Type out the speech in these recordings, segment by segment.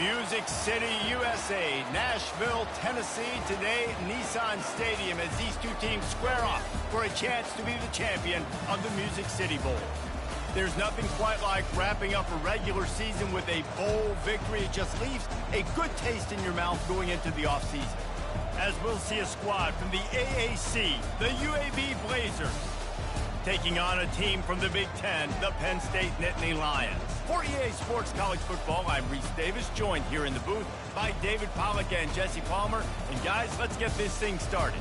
Music City, USA, Nashville, Tennessee, today at Nissan Stadium as these two teams square off for a chance to be the champion of the Music City Bowl. There's nothing quite like wrapping up a regular season with a bowl victory. It just leaves a good taste in your mouth going into the offseason. As we'll see a squad from the AAC, the UAB Blazers, taking on a team from the Big Ten, the Penn State Nittany Lions. For EA Sports College Football, I'm Reese Davis, joined here in the booth by David Pollack and Jesse Palmer. And guys, let's get this thing started.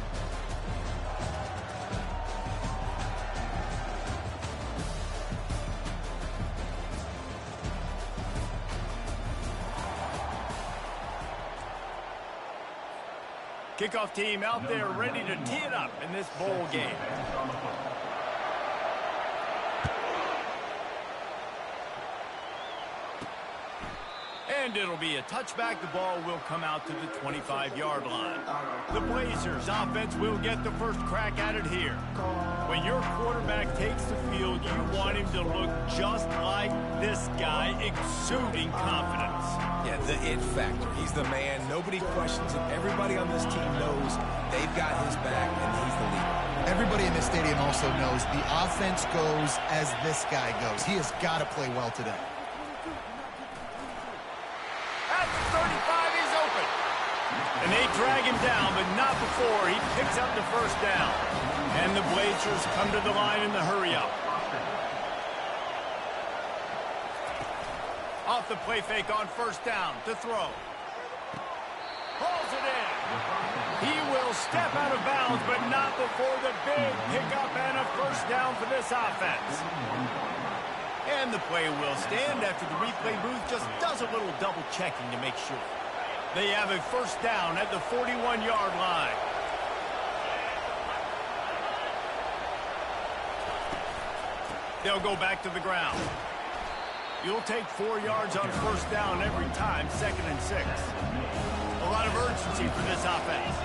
Kickoff team out there ready to tee it up in this bowl game. And it'll be a touchback. The ball will come out to the 25-yard line. The Blazers offense will get the first crack at it here. When your quarterback takes the field, you want him to look just like this guy, exuding confidence. Yeah, the it factor. He's the man. Nobody questions it. Everybody on this team knows they've got his back, and he's the leader. Everybody in this stadium also knows the offense goes as this guy goes. He has got to play well today. And they drag him down, but not before he picks up the first down. And the Blazers come to the line in the hurry-up. Off the play fake on first down to throw. Pulls it in. He will step out of bounds, but not before the big pickup and a first down for this offense. And the play will stand after the replay booth just does a little double checking to make sure. They have a first down at the 41-yard line. They'll go back to the ground. You'll take 4 yards on first down every time, 2nd and 6. A lot of urgency for this offense.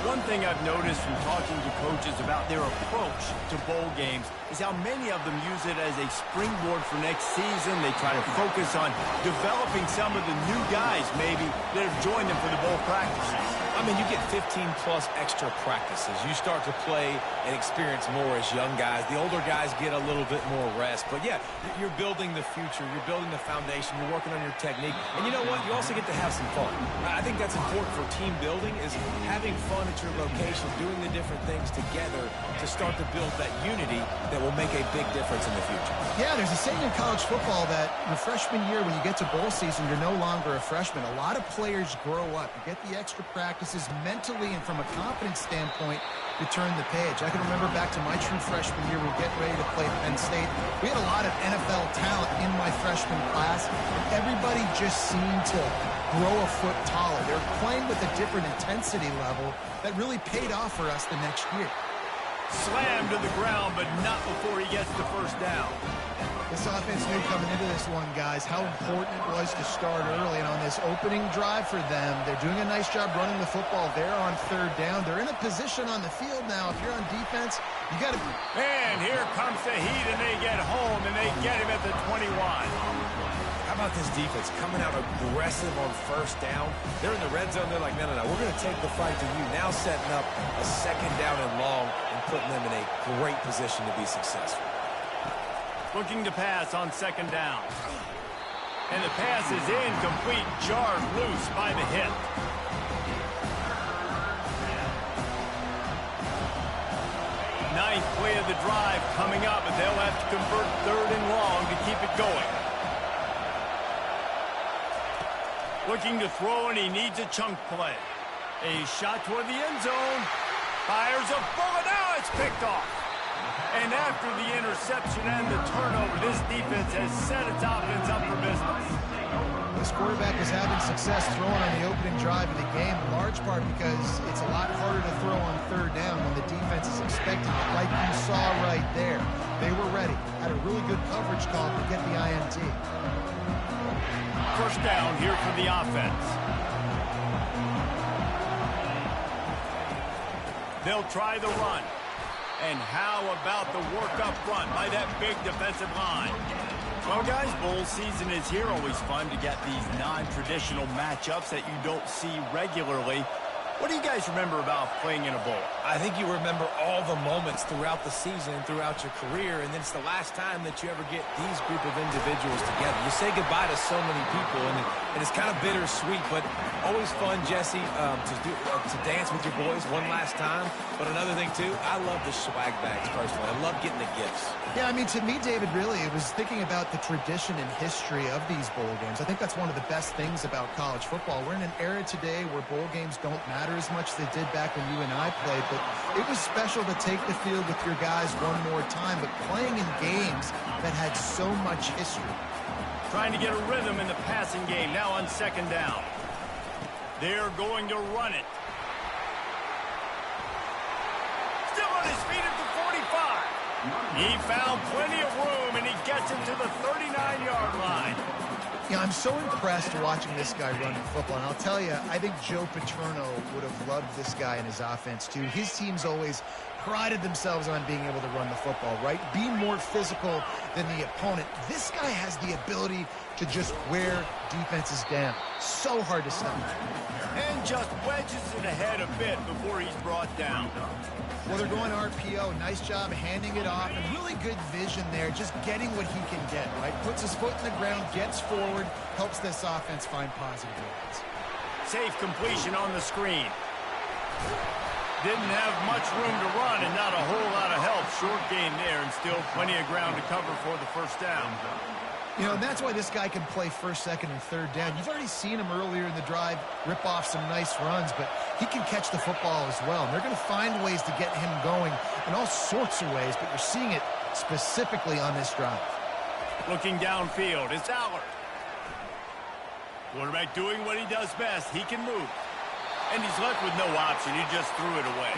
One thing I've noticed from talking to coaches about their approach to bowl games is how many of them use it as a springboard for next season. They try to focus on developing some of the new guys, maybe, that have joined them for the bowl practices. I mean, you get 15-plus extra practices. You start to play and experience more as young guys. The older guys get a little bit more rest. But, yeah, you're building the future. You're building the foundation. You're working on your technique. And you know what? You also get to have some fun. I think that's important for team building is having fun at your location, doing the different things together to start to build that unity that will make a big difference in the future. Yeah, there's a saying in college football that your freshman year, when you get to bowl season, you're no longer a freshman. A lot of players grow up. You get the extra practices mentally and from a confidence standpoint to turn the page. I can remember back to my true freshman year, we were getting ready to play Penn State. We had a lot of NFL talent in my freshman class. Everybody just seemed to grow a foot taller. They were playing with a different intensity level that really paid off for us the next year. Slammed to the ground, but not before he gets the first down. This offense knew coming into this one, guys, how important it was to start early. And on this opening drive for them, they're doing a nice job running the football. They're on third down. They're in a position on the field now. If you're on defense, you got to... And here comes the heat, and they get home, and they get him at the 21. How about this defense coming out aggressive on first down? They're in the red zone. They're like, no, we're going to take the fight to you. Now setting up a second down and long and putting them in a great position to be successful. Looking to pass on second down. And the pass is incomplete, jarred loose by the hit. Ninth play of the drive coming up, but they'll have to convert third and long to keep it going. Looking to throw, and he needs a chunk play. A shot toward the end zone. Fires a bullet. Now it's picked off. And after the interception and the turnover, this defense has set its offense up for business. This quarterback is having success throwing on the opening drive of the game, in large part because it's a lot harder to throw on third down when the defense is expecting it, like you saw right there. They were ready. Had a really good coverage call to get the INT. First down here for the offense. They'll try the run. And how about the work up front by that big defensive line? Well, guys, bowl season is here. Always fun to get these non-traditional matchups that you don't see regularly. What do you guys remember about playing in a bowl? I think you remember all the moments throughout the season, throughout your career, and then it's the last time that you ever get these group of individuals together. You say goodbye to so many people, and it's kind of bittersweet, but always fun, Jesse, to dance with your boys one last time. But another thing, too, I love the swag bags, personally. I love getting the gifts. Yeah, I mean, to me, David, really, it was thinking about the tradition and history of these bowl games. I think that's one of the best things about college football. We're in an era today where bowl games don't matter as much as they did back when you and I played, but it was special to take the field with your guys one more time, but playing in games that had so much history. Trying to get a rhythm in the passing game, now on second down. They're going to run it. Still on his feet at the 45. He found plenty of room, and he gets him to the 39-yard line. Yeah, I'm so impressed watching this guy run the football. And I'll tell you, I think Joe Paterno would have loved this guy in his offense, too. His teams always prided themselves on being able to run the football, right? Be more physical than the opponent. This guy has the ability to just wear defenses down. So hard to stop. And just wedges it ahead a bit before he's brought down. Well, they're going RPO. Nice job handing it off, and really good vision there, just getting what he can get, right? Puts his foot in the ground, gets forward, helps this offense find positive yards. Safe completion on the screen. Didn't have much room to run and not a whole lot of help. Short gain there and still plenty of ground to cover for the first down. You know, and that's why this guy can play first, second, and third down. You've already seen him earlier in the drive rip off some nice runs, but he can catch the football as well. And they're going to find ways to get him going in all sorts of ways, but you're seeing it specifically on this drive. Looking downfield, it's Allard. Quarterback doing what he does best. He can move. And he's left with no option. He just threw it away.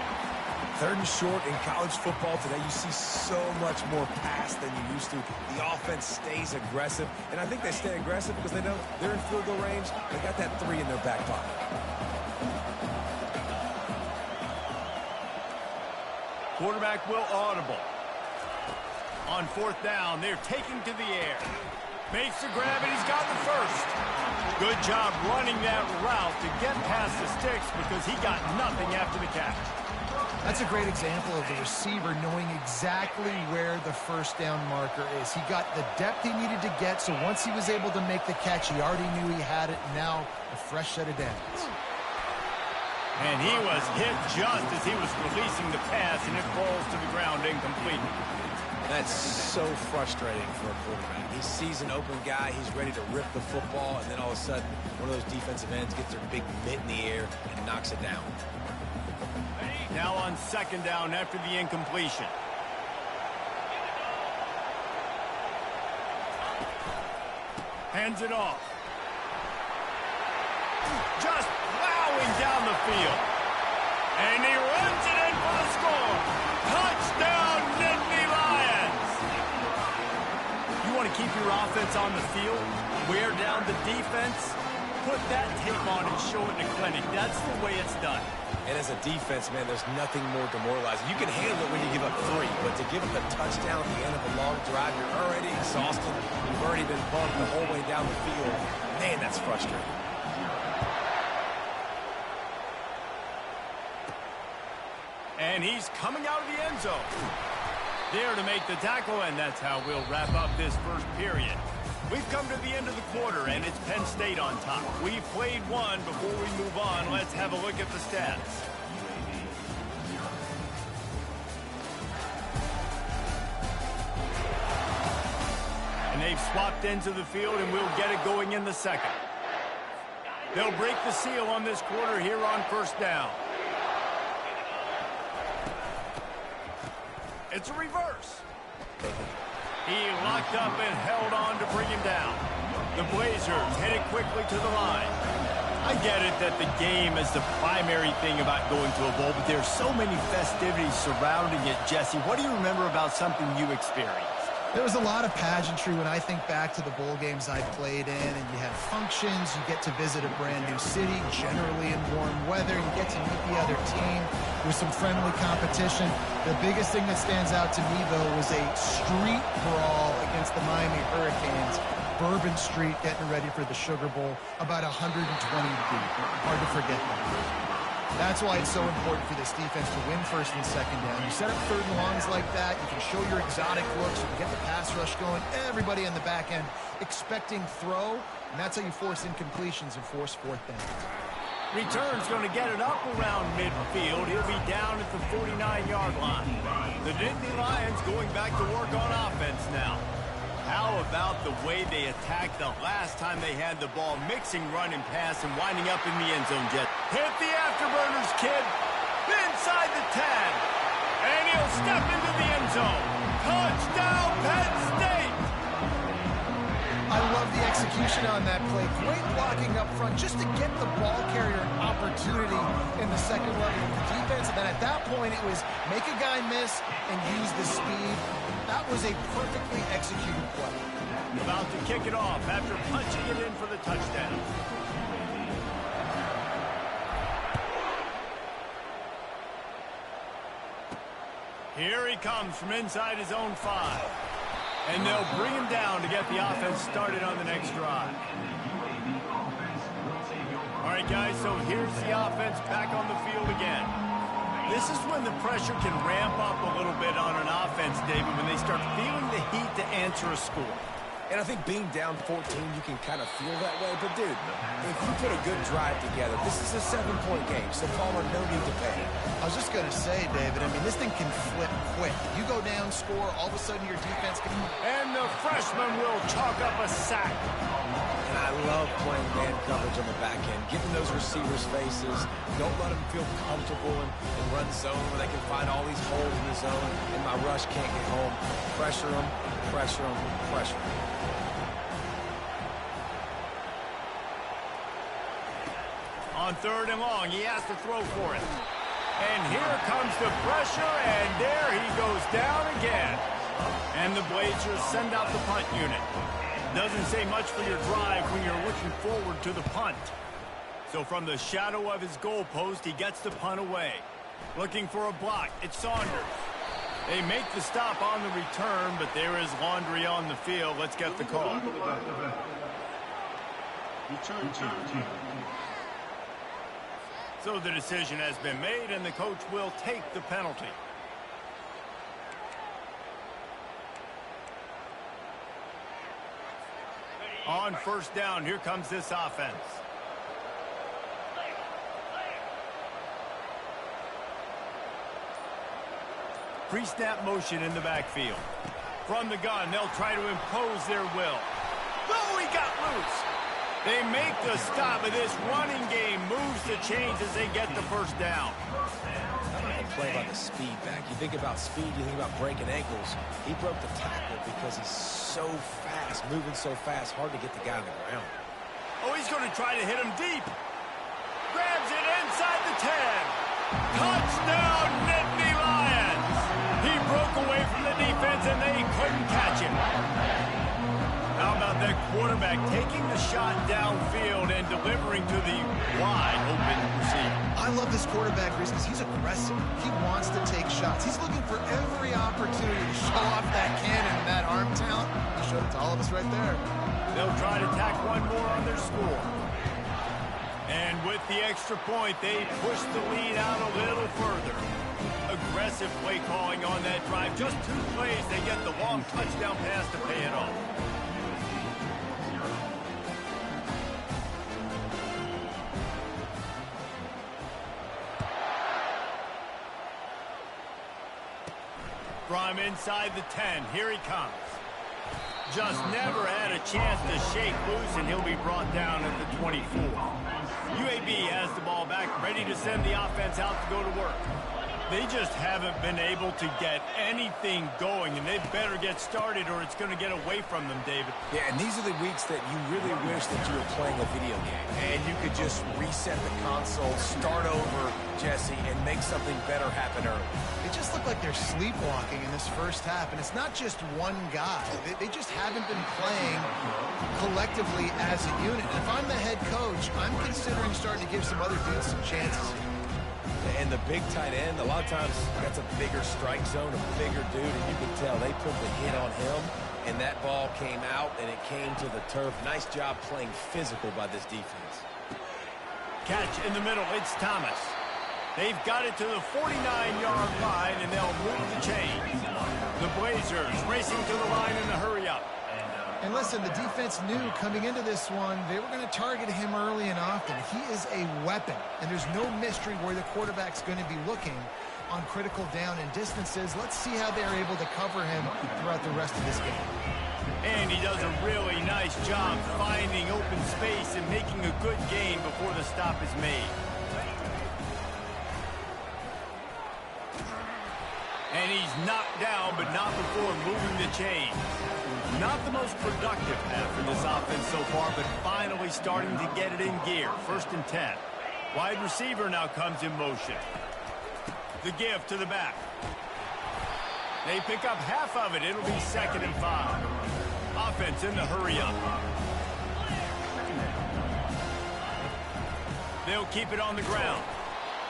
Third and short in college football today, you see so much more pass than you used to. The offense stays aggressive, and I think they stay aggressive because they know they're in field goal range. They got that 3 in their back pocket. Quarterback will audible. On fourth down, they're taking to the air. Makes the grab, and he's got the first. Good job running that route to get past the sticks because he got nothing after the catch. That's a great example of the receiver knowing exactly where the first down marker is. He got the depth he needed to get, so once he was able to make the catch, he already knew he had it. Now, a fresh set of downs. And he was hit just as he was releasing the pass, and it falls to the ground incomplete. That's so frustrating for a quarterback. He sees an open guy, he's ready to rip the football, and then all of a sudden, one of those defensive ends gets their big mitt in the air and knocks it down. Now on second down after the incompletion. Hands it off. Just plowing down the field. And he runs it in for the score. Touchdown, Nittany Lions! You want to keep your offense on the field? Wear down the defense? Put that tape on and show it in a clinic. That's the way it's done. And as a defense, man, there's nothing more demoralizing. You can handle it when you give up 3, but to give up a touchdown at the end of a long drive, you're already exhausted. You've already been bumped the whole way down the field. Man, that's frustrating. And he's coming out of the end zone. There to make the tackle, and that's how we'll wrap up this first period. We've come to the end of the quarter, and it's Penn State on top. We've played one. Before we move on, let's have a look at the stats. And they've swapped into the field, and we'll get it going in the second. They'll break the seal on this quarter here on first down. It's a reverse. He locked up and held on to bring him down. The Blazers headed quickly to the line. I get it that the game is the primary thing about going to a bowl, but there's so many festivities surrounding it, Jesse. What do you remember about something you experienced? There was a lot of pageantry when I think back to the bowl games I played in, and you have functions, you get to visit a brand new city, generally in warm weather, you get to meet the other team with some friendly competition. The biggest thing that stands out to me, though, was a street brawl against the Miami Hurricanes. Bourbon Street getting ready for the Sugar Bowl, about 120 deep. Hard to forget that. That's why it's so important for this defense to win first and second down. You set up third and longs like that, you can show your exotic looks, you can get the pass rush going, everybody on the back end expecting throw, and that's how you force incompletions and force fourth down. Return's going to get it up around midfield. He'll be down at the 49-yard line. The Nittany Lions going back to work on offense now. How about the way they attacked the last time they had the ball, mixing run and pass and winding up in the end zone, Jet. Hit the afterburners, kid. Inside the 10. And he'll step into the end zone. Touchdown, Penn State! I love the execution on that play. Great blocking up front just to get the ball carrier an opportunity in the second level of the defense. And then at that point, it was make a guy miss and use the speed. That was a perfectly executed play. About to kick it off after punching it in for the touchdown. Here he comes from inside his own 5. And they'll bring him down to get the offense started on the next drive. All right, guys, so here's the offense back on the field again. This is when the pressure can ramp up a little bit on an offense, David, when they start feeling the heat to answer a score. And I think being down 14, you can kind of feel that way. But, dude, if you put a good drive together, this is a 7-point game, so Palmer, no need to panic. I was just going to say, David, I mean, this thing can flip quick. You go down, score, all of a sudden your defense can... And the freshman will chalk up a sack. And I love playing man coverage on the back end, getting those receivers' faces. Don't let them feel comfortable in run zone where they can find all these holes in the zone, and my rush can't get home. Pressure them, pressure them, pressure them. On third and long, he has to throw for it. And here comes the pressure, and there he goes down again. And the Blazers send out the punt unit. Doesn't say much for your drive when you're looking forward to the punt. So from the shadow of his goalpost, he gets the punt away. Looking for a block, it's Saunders. They make the stop on the return, but there is laundry on the field. Let's get the call. So the decision has been made, and the coach will take the penalty. On first down, here comes this offense. Pre-snap motion in the backfield. From the gun, they'll try to impose their will. Oh, he got loose. They make the stop, and this running game moves the chains as they get the first down. Play about the speed back. You think about speed, you think about breaking ankles. He broke the tackle because he's so fast, moving so fast, hard to get the guy on the ground. Oh, he's going to try to hit him deep. Grabs it inside the 10. Touchdown, Nittany Lions. He broke away from the defense, and they couldn't catch him. How about that quarterback taking the shot downfield and delivering to the wide open receiver? I love this quarterback, Reese, because he's aggressive. He wants to take shots. He's looking for every opportunity to show off that cannon and that arm talent. He showed it to all of us right there. They'll try to tack one more on their score. And with the extra point, they push the lead out a little further. Aggressive play calling on that drive. Just 2 plays, they get the long touchdown pass to pay it off. From inside the 10, here he comes. Just never had a chance to shake loose, and he'll be brought down at the 24. UAB has the ball back, ready to send the offense out to go to work. They just haven't been able to get anything going, and they better get started or it's going to get away from them, David. Yeah, and these are the weeks that you really wish that you were playing a video game and you could just reset the console, start over, Jesse, and make something better happen early. It just looked like they're sleepwalking in this first half, and it's not just one guy. They just haven't been playing collectively as a unit. And if I'm the head coach, I'm considering starting to give some other dudes some chances. And the big tight end, a lot of times that's a bigger strike zone, a bigger dude, and you can tell they put the hit on him, and that ball came out, and it came to the turf. Nice job playing physical by this defense. Catch in the middle. It's Thomas. They've got it to the 49-yard line, and they'll move the chains. The Blazers racing to the line in a hurry-up. And listen, the defense knew coming into this one, they were going to target him early and often. He is a weapon, and there's no mystery where the quarterback's going to be looking on critical down and distances. Let's see how they're able to cover him throughout the rest of this game. And he does a really nice job finding open space and making a good gain before the stop is made. And he's knocked down, but not before moving the chains. Not the most productive half for this offense so far, but finally starting to get it in gear. 1st and 10. Wide receiver now comes in motion. The give to the back. They pick up half of it. It'll be 2nd and 5. Offense in the hurry-up. They'll keep it on the ground.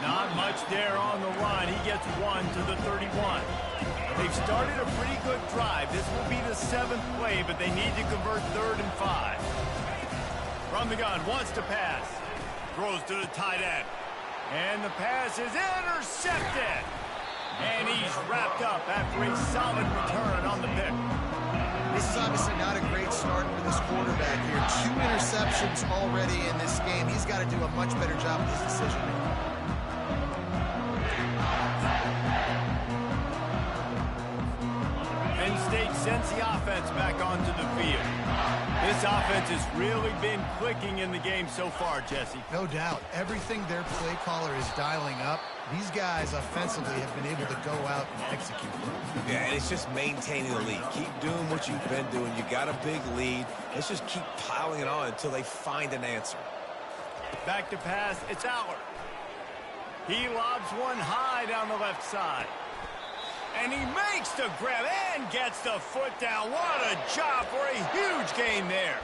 Not much there on the line. He gets 1 to the 31. They've started a pretty good drive. This will be the 7th play, but they need to convert 3rd and 5. From the gun, wants to pass. Throws to the tight end. And the pass is intercepted. And he's wrapped up after a solid return on the pick. This is obviously not a great start for this quarterback here. 2 interceptions already in this game. He's got to do a much better job with his decision-making. Penn State sends the offense back onto the field. This offense has really been clicking in the game so far, Jesse. No doubt. Everything their play caller is dialing up, these guys offensively have been able to go out and execute. Yeah, and it's just maintaining the lead. Keep doing what you've been doing. You got a big lead. Let's just keep piling it on until they find an answer. Back to pass. It's Aller. He lobs one high down the left side. And he makes the grab and gets the foot down. What a job for a huge gain there.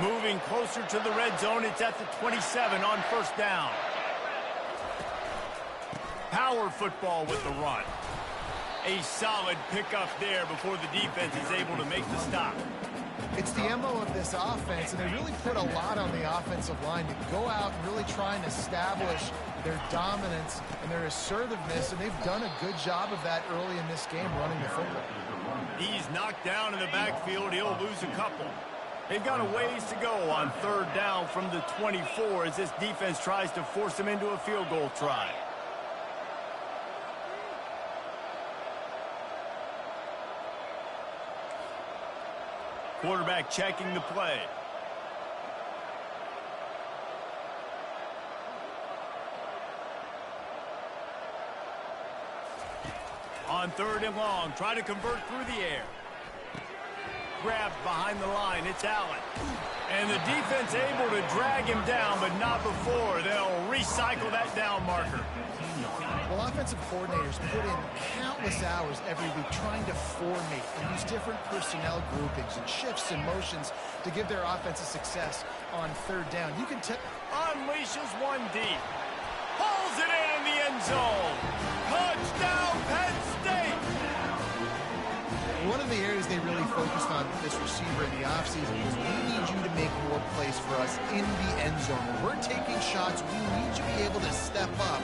Moving closer to the red zone. It's at the 27 on 1st down. Power football with the run. A solid pickup there before the defense is able to make the stop. It's the MO of this offense, and they really put a lot on the offensive line to go out and really try and establish their dominance and their assertiveness, and they've done a good job of that early in this game running the football. He's knocked down in the backfield. He'll lose a couple. They've got a ways to go on 3rd down from the 24 as this defense tries to force them into a field goal try. Quarterback checking the play. On 3rd and long, try to convert through the air. Grabbed behind the line, it's Allen. And the defense able to drag him down, but not before. They'll recycle that down marker. Well, offensive coordinators put in countless hours every week trying to formate and use different personnel groupings and shifts and motions to give their offense a success on 3rd down. You can tell. Unleashes one deep. Pulls it in the end zone. Touchdown, Penn State! One of the areas they really focused on with this receiver in the offseason was we need you to make more plays for us in the end zone. When we're taking shots, we need you to be able to step up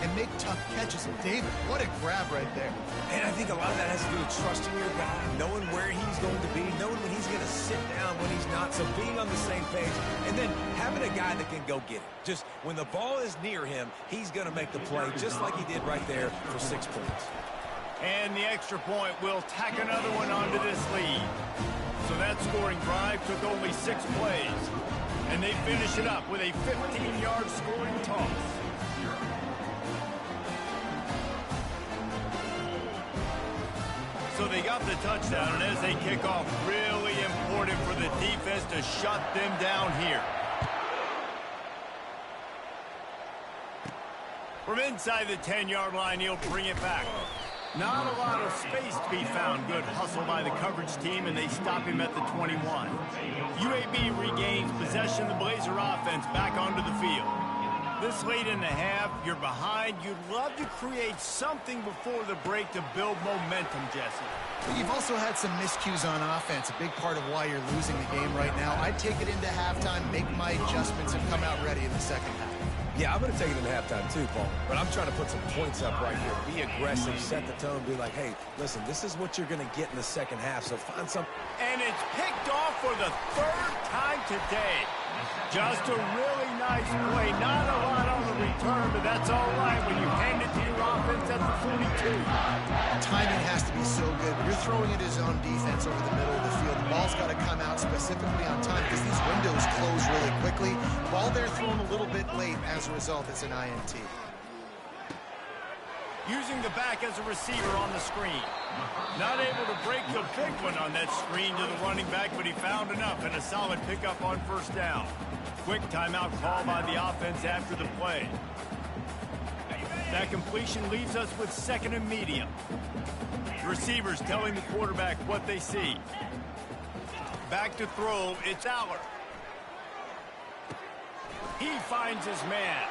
and make tough catches. And David, what a grab right there. And I think a lot of that has to do with trusting your guy, knowing where he's going to be, knowing when he's going to sit down, when he's not, so being on the same page, and then having a guy that can go get it. Just when the ball is near him, he's going to make the play just like he did right there for 6 points. And the extra point will tack another one onto this lead. So that scoring drive took only 6 plays. And they finish it up with a 15-yard scoring toss. So they got the touchdown, and as they kick off, really important for the defense to shut them down here. From inside the 10-yard line, he'll bring it back. Not a lot of space to be found. Good hustle by the coverage team, and they stop him at the 21. UAB regains possession of the Blazer offense back onto the field. This late in the half, you're behind. You'd love to create something before the break to build momentum, Jesse. But you've also had some miscues on offense, a big part of why you're losing the game right now. I'd take it into halftime, make my adjustments, and come out ready in the second half. Yeah, I'm going to take it into halftime too, Paul. But I'm trying to put some points up right here. Be aggressive, set the tone, be like, hey, listen, this is what you're going to get in the second half, so find some. And it's picked off for the third time today. Just a really nice play. Not a lot on the return, but that's all right when you hand it to your offense at the 42. Timing has to be so good. When you're throwing it his own defense over the middle of the field, the ball's got to come out specifically on time because these windows close really quickly. Ball there thrown a little bit late. As a result, it's an INT. Using the back as a receiver on the screen. Not able to break the big one on that screen to the running back, but he found enough and a solid pickup on first down. Quick timeout call by the offense after the play. That completion leaves us with second and medium. Receivers telling the quarterback what they see. Back to throw, it's Aller. He finds his man.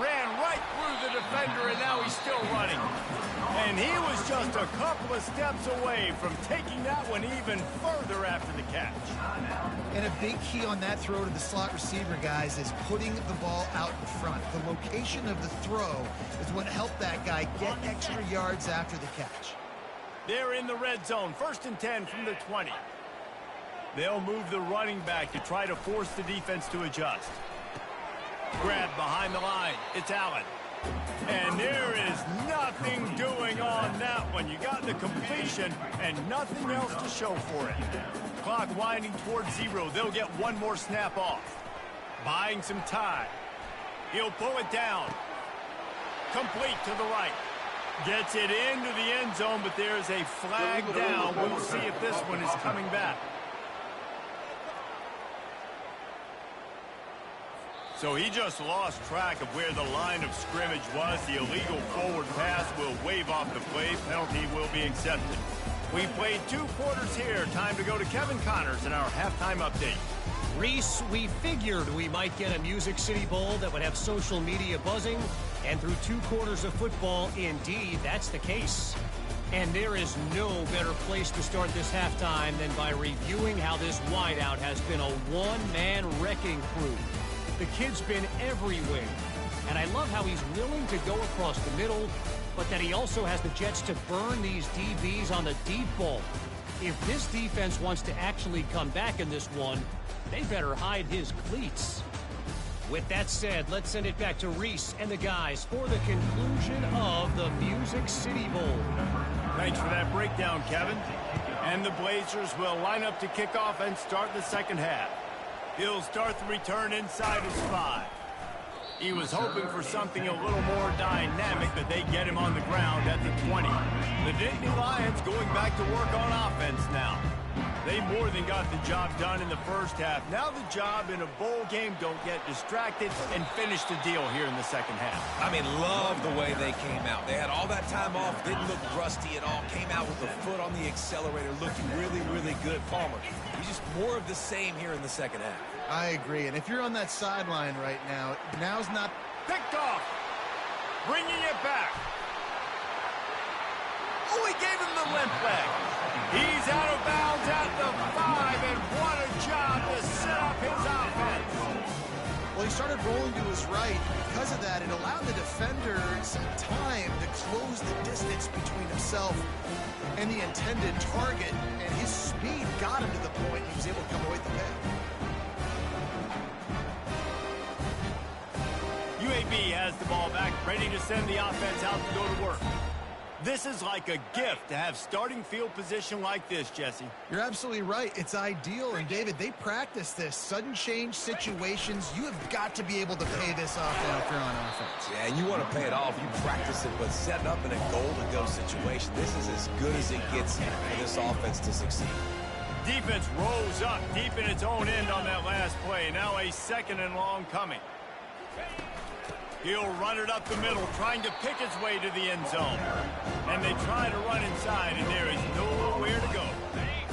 Ran right through the defender, and now he's still running. And he was just a couple of steps away from taking that one even further after the catch. And a big key on that throw to the slot receiver, guys, is putting the ball out in front. The location of the throw is what helped that guy get extra yards after the catch. They're in the red zone. 1st and 10 from the 20. They'll move the running back to try to force the defense to adjust. Grab behind the line. It's Allen. And there is nothing doing on that one. You got the completion and nothing else to show for it. Clock winding towards 0. They'll get one more snap off. Buying some time. He'll pull it down. Complete to the right. Gets it into the end zone, but there's a flag down. We'll see if this one is coming back. So he just lost track of where the line of scrimmage was. The illegal forward pass will wave off the play. Penalty will be accepted. We played 2 quarters here. Time to go to Kevin Connors in our halftime update. Reese, we figured we might get a Music City Bowl that would have social media buzzing, and through 2 quarters of football, indeed, that's the case. And there is no better place to start this halftime than by reviewing how this wideout has been a one-man wrecking crew. The kid's been everywhere, and I love how he's willing to go across the middle, but that he also has the jets to burn these DBs on the deep ball. If this defense wants to actually come back in this one, they better hide his cleats. With that said, let's send it back to Reese and the guys for the conclusion of the Music City Bowl. Thanks for that breakdown, Kevin. And the Blazers will line up to kick off and start the second half. He'll start the return inside his 5. He was hoping for something a little more dynamic, but they get him on the ground at the 20. The Nittany Lions going back to work on offense now. They more than got the job done in the first half. Now the job in a bowl game, don't get distracted and finish the deal here in the second half. I mean, love the way they came out. They had all that time off, didn't look rusty at all, came out with the foot on the accelerator, looking really, really good. Palmer, he's just more of the same here in the second half. I agree, and if you're on that sideline right now, now's not... Picked off. Bringing it back. Oh, he gave him the limp leg. He's out of bounds at the 5, and what a job to set up his offense. Well, he started rolling to his right. Because of that, it allowed the defender some time to close the distance between himself and the intended target, and his speed got him to the point he was able to come away with the pick. UAB has the ball back, ready to send the offense out to go to work. This is like a gift to have starting field position like this, Jesse. You're absolutely right. It's ideal. And, David, they practice this. Sudden change situations. You have got to be able to pay this off now if you're on offense. Yeah, and you want to pay it off. You practice it, but set it up in a goal-to-go situation. This is as good as it gets for this offense to succeed. Defense rolls up deep in its own end on that last play. Now a 2nd and long coming. He'll run it up the middle, trying to pick his way to the end zone. And they try to run inside, and there is nowhere to go.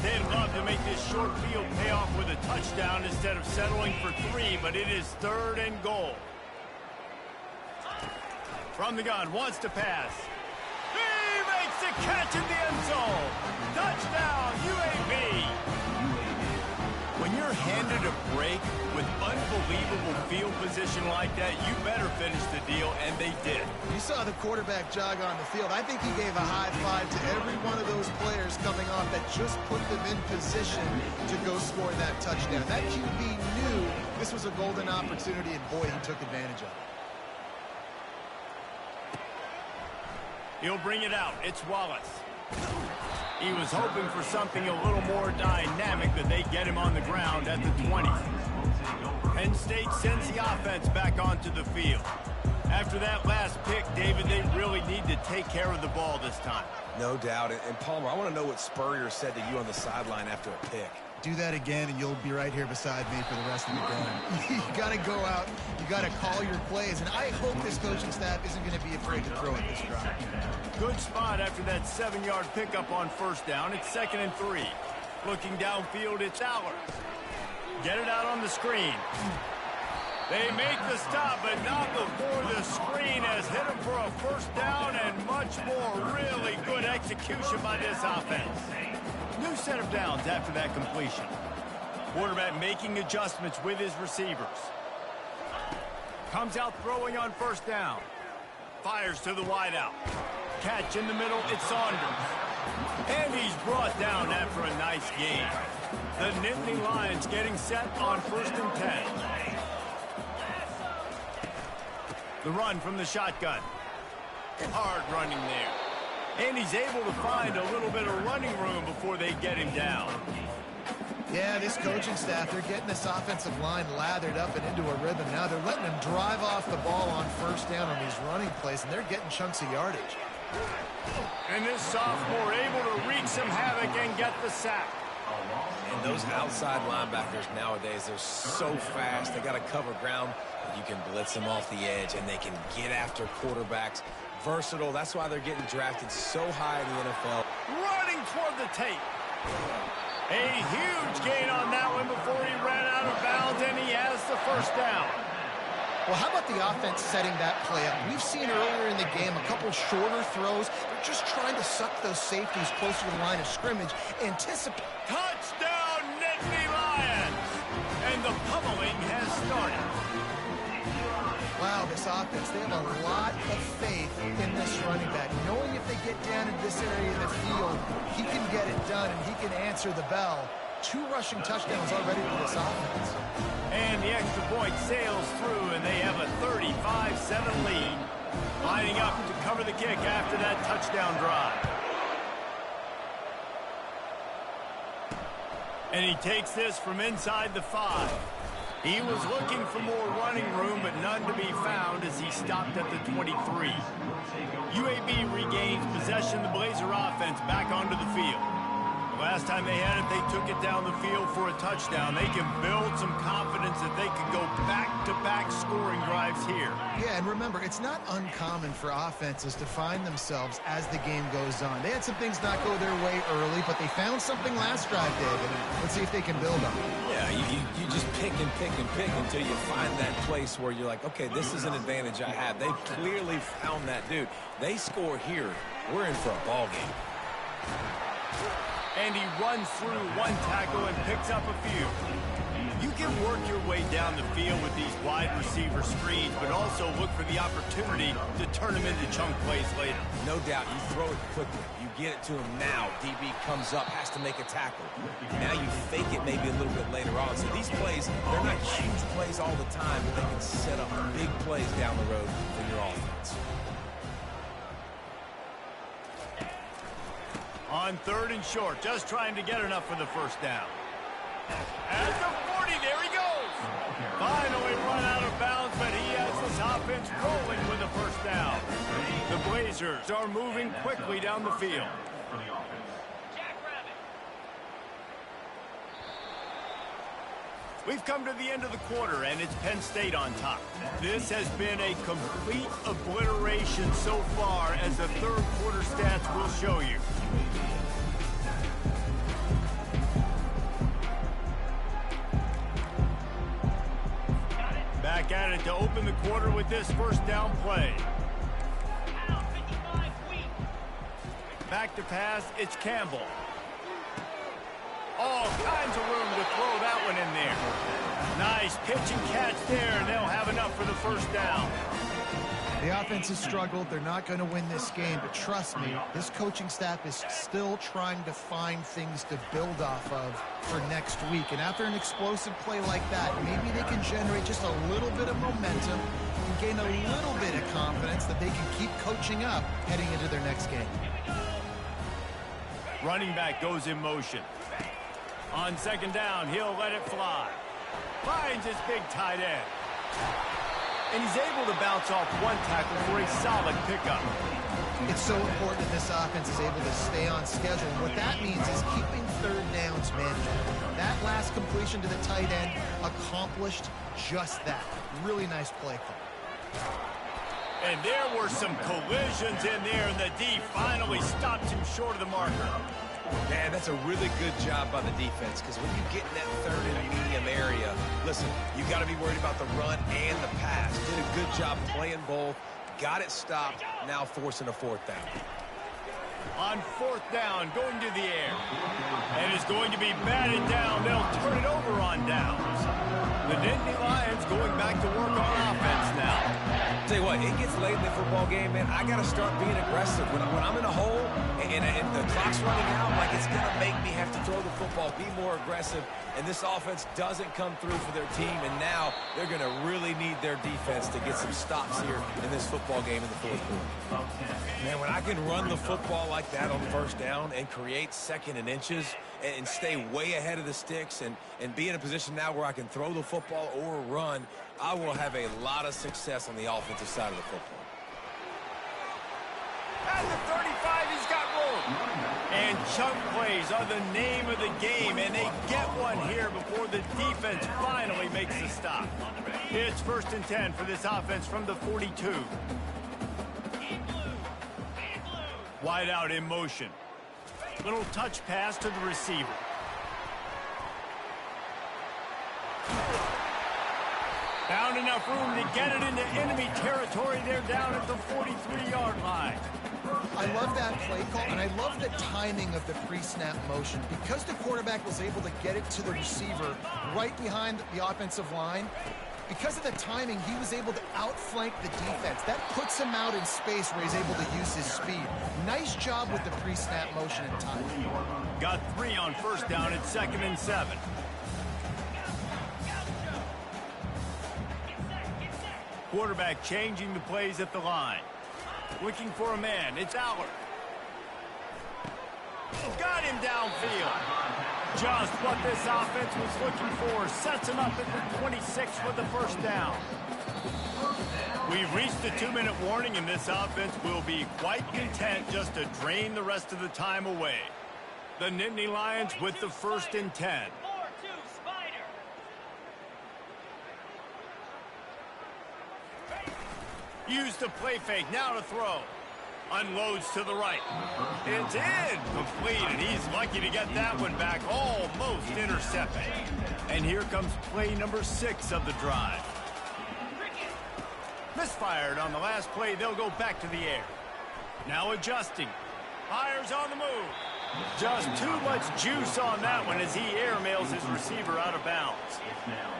They'd love to make this short field pay off with a touchdown instead of settling for 3, but it is 3rd and goal. From the gun, wants to pass. He makes the catch in the end zone. Touchdown, UAB. When you're handed a break with unbelievable field position like that, you better finish the deal, and they did. You saw the quarterback jog on the field. I think he gave a high five to every one of those players coming off that just put them in position to go score that touchdown. That QB knew this was a golden opportunity, and boy, he took advantage of it. He'll bring it out. It's Wallace. He was hoping for something a little more dynamic, but they get him on the ground at the 20. Penn State sends the offense back onto the field. After that last pick, David, they really need to take care of the ball this time. No doubt. And Palmer, I want to know what Spurrier said to you on the sideline after a pick. Do that again, and you'll be right here beside me for the rest of the game. You got to go out. You got to call your plays, and I hope this coaching staff isn't going to be afraid to throw at this drive. Good spot after that 7-yard pickup on 1st down. It's 2nd and 3. Looking downfield, it's Aller. Get it out on the screen. They make the stop, but not before the screen has hit them for a 1st down and much more. Really good execution by this offense. New set of downs after that completion. Quarterback making adjustments with his receivers. Comes out throwing on 1st down. Fires to the wideout. Catch in the middle, it's Saunders. And he's brought down after a nice gain. The Nittany Lions getting set on 1st and 10. The run from the shotgun. Hard running there. And he's able to find a little bit of running room before they get him down. Yeah, this coaching staff, they're getting this offensive line lathered up and into a rhythm. Now they're letting them drive off the ball on 1st down on these running plays, and they're getting chunks of yardage. And this sophomore able to wreak some havoc and get the sack. And those outside linebackers nowadays, they're so fast. They got to cover ground. You can blitz them off the edge, and they can get after quarterbacks. Versatile. That's why they're getting drafted so high in the NFL. Running toward the tape. A huge gain on that one before he ran out of bounds, and he has the 1st down. Well, how about the offense setting that play up? We've seen earlier in the game a couple shorter throws. They're just trying to suck those safeties closer to the line of scrimmage. Anticipate. Touchdown, Nittany Lions! And the pummeling has started. Wow, this offense, they have a lot of faith in this running back. Knowing if they get down in this area of the field, he can get it done and he can answer the bell. 2 rushing touchdowns already for this offense. And the extra point sails through, and they have a 35-7 lead. Lining up to cover the kick after that touchdown drive. And he takes this from inside the 5. He was looking for more running room, but none to be found as he stopped at the 23. UAB regains possession of the Blazer offense back onto the field. The last time they had it, they took it down the field for a touchdown. They can build some confidence that they could go back-to-back scoring drives here. Yeah, and remember, it's not uncommon for offenses to find themselves as the game goes on. They had some things not go their way early, but they found something last drive, David. Let's see if they can build on it. Yeah, you just pick and pick and pick until you find that place where you're like, okay, this is an advantage I have. They clearly found that, dude. They score here. We're in for a ball game. And he runs through 1 tackle and picks up a few. You can work your way down the field with these wide receiver screens, but also look for the opportunity to turn them into chunk plays later. No doubt, you throw it quickly. You get it to him now. DB comes up, has to make a tackle. Now you fake it maybe a little bit later on. So these plays, they're not huge plays all the time, but they can set up big plays down the road for your offense. On 3rd and short, just trying to get enough for the first down. At the 40, there he goes. Finally run out of bounds, but he has this offense rolling with the first down. The Blazers are moving quickly down the field. We've come to the end of the quarter, and it's Penn State on top. This has been a complete obliteration so far, as the third quarter stats will show you. Back at it to open the quarter with this first down play. Back to pass, it's Campbell. All kinds of room to throw that one in there. Nice pitch and catch there, and they'll have enough for the first down. The offense has struggled. They're not going to win this game, but trust me, this coaching staff is still trying to find things to build off of for next week. And after an explosive play like that, maybe they can generate just a little bit of momentum and gain a little bit of confidence that they can keep coaching up heading into their next game. Running back goes in motion. On 2nd down, he'll let it fly. Finds his big tight end. And he's able to bounce off one tackle for a solid pickup. It's so important that this offense is able to stay on schedule. And what that means is keeping 3rd downs manageable. That last completion to the tight end accomplished just that. Really nice play call. And there were some collisions in there, and the D finally stopped him short of the marker. Man, that's a really good job by the defense, because when you get in that 3rd and medium area, listen, you got to be worried about the run and the pass. Did a good job playing both, got it stopped, now forcing a 4th down. On 4th down, going to the air. And it's going to be batted down. They'll turn it over on downs. The Nittany Lions going back to work on offense now. Tell you what, it gets late in the football game, man. I got to start being aggressive. When I'm in a hole and the clock's running out, like, it's going to make me have to throw the football, be more aggressive. And this offense doesn't come through for their team, and now they're going to really need their defense to get some stops here in this football game in the 4th quarter. Man, when I can run the football like that on 1st down and create 2nd and inches and stay way ahead of the sticks and be in a position now where I can throw the football or run, I will have a lot of success on the offensive side of the football. At the 35, he's got room. And chunk plays are the name of the game, and they get one here before the defense finally makes the stop. It's 1st and 10 for this offense from the 42. Wide out in motion. Little touch pass to the receiver. Found enough room to get it into enemy territory. They're down at the 43-yard line. I love that play call, and I love the timing of the pre-snap motion. Because the quarterback was able to get it to the receiver right behind the offensive line, because of the timing, he was able to outflank the defense. That puts him out in space where he's able to use his speed. Nice job with the pre-snap motion and timing. Got 3 on 1st down at 2nd and 7. Quarterback changing the plays at the line. Looking for a man. It's Allard. Got him downfield. Just what this offense was looking for. Sets him up at the 26 for the first down. We've reached the 2-minute warning, and this offense will be quite content just to drain the rest of the time away. The Nittany Lions with the 1st and 10. Use the play fake, now to throw. Unloads to the right. It's in. Complete, and he's lucky to get that one back. Almost intercepted. And here comes play number 6 of the drive. Misfired on the last play. They'll go back to the air. Now adjusting. Fires on the move. Just too much juice on that one as he airmails his receiver out of bounds.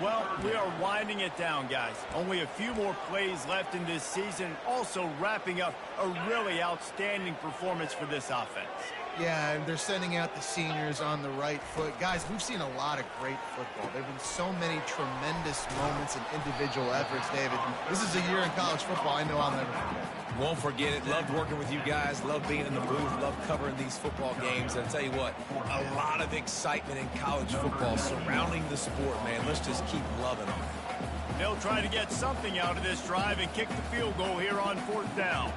Well, we are winding it down, guys. Only a few more plays left in this season. Also wrapping up a really outstanding performance for this offense. Yeah, and they're sending out the seniors on the right foot. Guys, we've seen a lot of great football. There have been so many tremendous moments and individual efforts, David. This is a year in college football I know I'll never forget. Won't forget it. Loved working with you guys. Loved being in the booth. Loved covering these football games. And I'll tell you what, a lot of excitement in college football surrounding the sport, man. Let's just keep loving on it. They'll try to get something out of this drive and kick the field goal here on 4th down.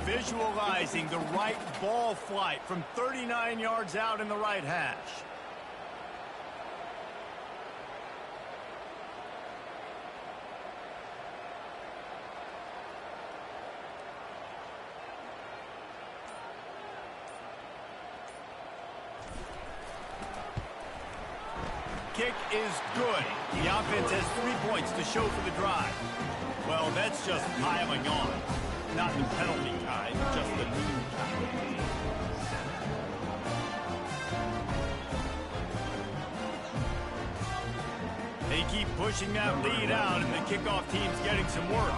Visualizing the right ball flight from 39 yards out in the right hash. Kick is good. The offense has 3 points to show for the drive. Well, that's just piling on. Not the penalty kind, just the mean kind. They keep pushing that lead out, and the kickoff team's getting some work.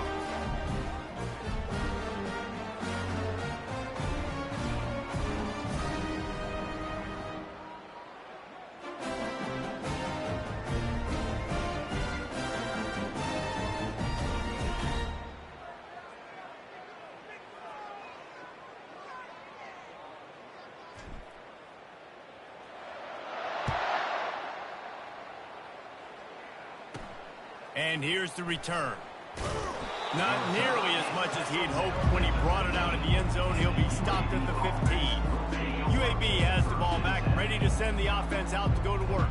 And here's the return. Not nearly as much as he'd hoped when he brought it out of the end zone. He'll be stopped at the 15. UAB has the ball back, ready to send the offense out to go to work.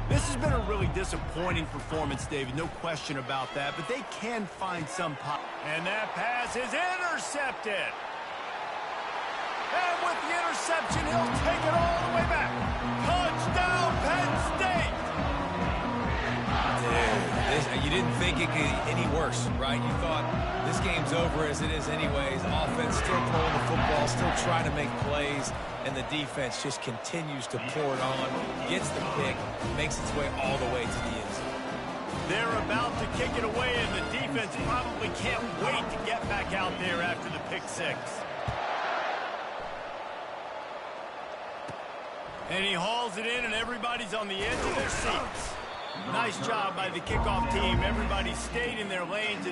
This has been a really disappointing performance, David, no question about that, but they can find some pop. And that pass is intercepted. And with the interception, he'll take it all the way back. Touchdown, Penn State! You didn't think it could get any worse, right? You thought this game's over as it is anyways. Offense still throwing the football, still trying to make plays, and the defense just continues to pour it on, gets the pick, makes its way all the way to the end zone. They're about to kick it away, and the defense probably can't wait to get back out there after the pick six. And he hauls it in, and everybody's on the edge of their seats. Nice job by the kickoff team. Everybody stayed in their lanes.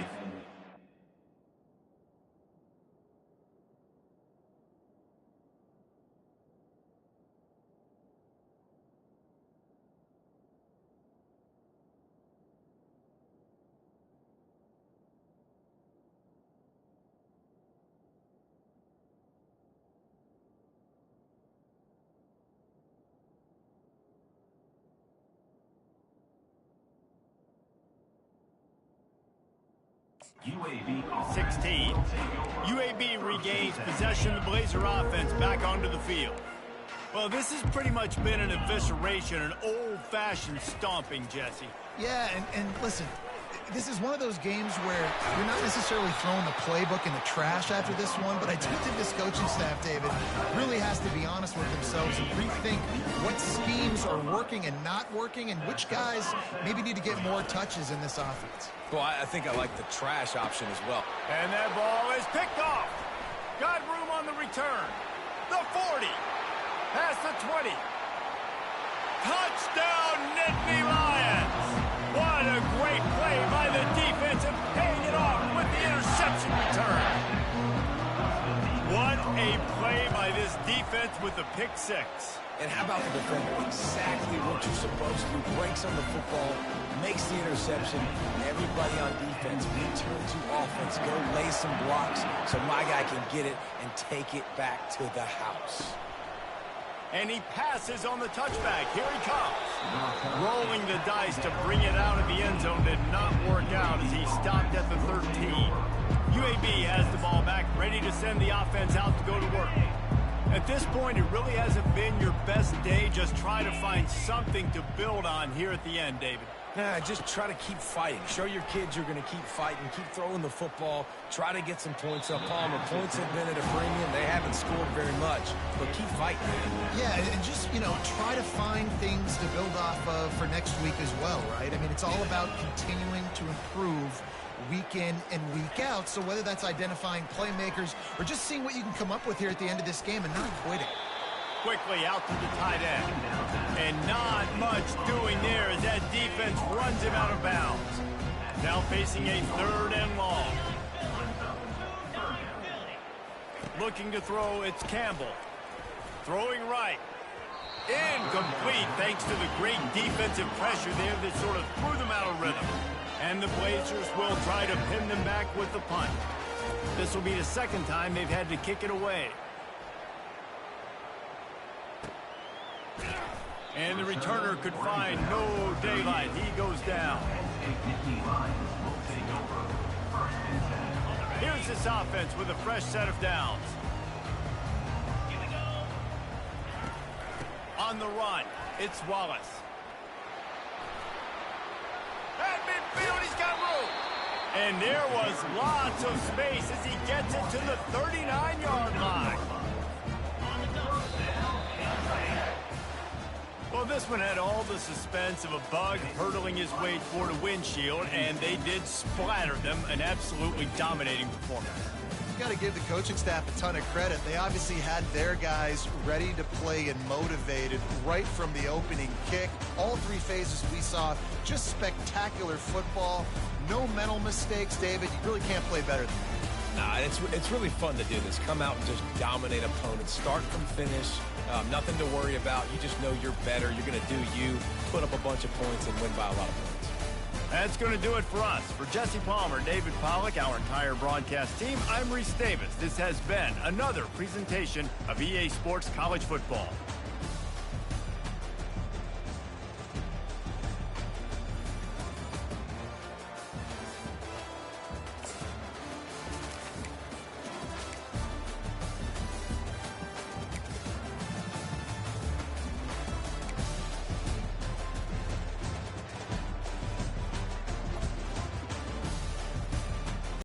UAB 16. UAB regains possession of the Blazer offense back onto the field. Well, this has pretty much been an evisceration, an old-fashioned stomping, Jesse. Yeah, and listen, this is one of those games where you're not necessarily throwing the playbook in the trash after this one, but I do think this coaching staff, David, really has to be honest with themselves and rethink what schemes are working and not working and which guys maybe need to get more touches in this offense. Well, I think I like the trash option as well. And that ball is picked off. Got room on the return. The 40. Past the 20. Touchdown, Nittany Lions. What a great play by the defense and paying it off with the interception return. What a play by this defense with the pick six. And how about the defender? Exactly what you're supposed to do. Breaks on the football, makes the interception. Everybody on defense, return to offense. Go lay some blocks so my guy can get it and take it back to the house. And he passes on the touchback. Here he comes. Rolling the dice to bring it out of the end zone did not work out as he stopped at the 13. UAB has the ball back, ready to send the offense out to go to work. At this point, it really hasn't been your best day. Just try to find something to build on here at the end, David. Just try to keep fighting. Show your kids you're going to keep fighting. Keep throwing the football. Try to get some points up. Palmer, points have been at a premium. They haven't scored very much, but keep fighting. Yeah, and just, try to find things to build off of for next week as well, right? I mean, it's all about continuing to improve week in and week out. So whether that's identifying playmakers or just seeing what you can come up with here at the end of this game and not quitting. Quickly out to the tight end. And not much doing there as that defense runs him out of bounds. Now facing a 3rd and long. Looking to throw, it's Campbell. Throwing right. Incomplete thanks to the great defensive pressure there that sort of threw them out of rhythm. And the Blazers will try to pin them back with the punt. This will be the second time they've had to kick it away. And the returner could find no daylight. He goes down. Here's this offense with a fresh set of downs. On the run, it's Wallace. At midfield, he's got room. And there was lots of space as he gets it to the 39-yard line. Well, this one had all the suspense of a bug hurtling his way toward a windshield, and they did splatter them. An absolutely dominating performance. You got to give the coaching staff a ton of credit. They obviously had their guys ready to play and motivated right from the opening kick. All three phases we saw, just spectacular football. No mental mistakes, David. You really can't play better than that. Nah, it's really fun to do this. Come out and just dominate opponents. Start from finish. Nothing to worry about. You just know you're better. You're going to do you, put up a bunch of points, and win by a lot of points. That's going to do it for us. For Jesse Palmer, David Pollack, our entire broadcast team, I'm Reese Davis. This has been another presentation of EA Sports College Football.